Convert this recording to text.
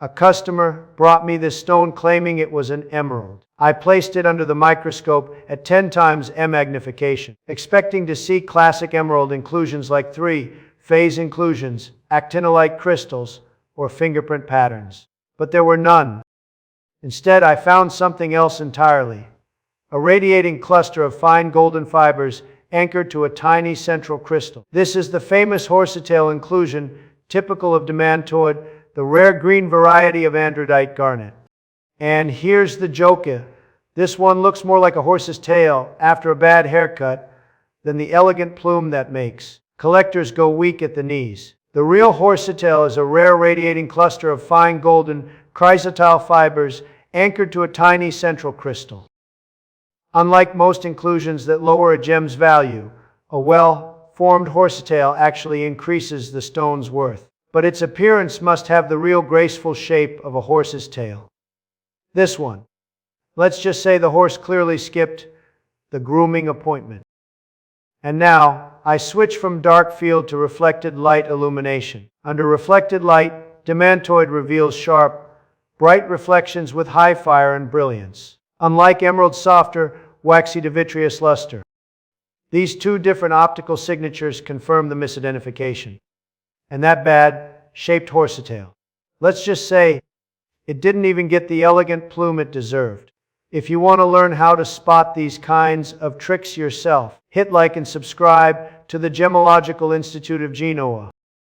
A customer brought me this stone claiming it was an emerald. I placed it under the microscope at 10 times M magnification, expecting to see classic emerald inclusions like 3-phase inclusions, actinolite crystals, or fingerprint patterns. But there were none. Instead, I found something else entirely. A radiating cluster of fine golden fibers anchored to a tiny central crystal. This is the famous Horsetail inclusion, typical of Demantoid, the rare green variety of Andradite garnet. And here's the joker. This one looks more like a horse's tail after a bad haircut than the elegant plume that makes collectors go weak at the knees. The real Horsetail is a rare radiating cluster of fine golden chrysotile fibers anchored to a tiny central crystal. Unlike most inclusions that lower a gem's value, a well-formed Horsetail actually increases the stone's worth. But its appearance must have the real graceful shape of a horse's tail. This one. Let's just say the horse clearly skipped the grooming appointment. And now, I switch from dark field to reflected light illumination. Under reflected light, Demantoid reveals sharp, bright reflections with high fire and brilliance. Unlike emerald's softer, waxy to vitreous luster. These two different optical signatures confirm the misidentification. And that bad-shaped Horsetail, let's just say, it didn't even get the elegant plume it deserved. If you want to learn how to spot these kinds of tricks yourself, hit like and subscribe to the Gemological Institute of Genoa.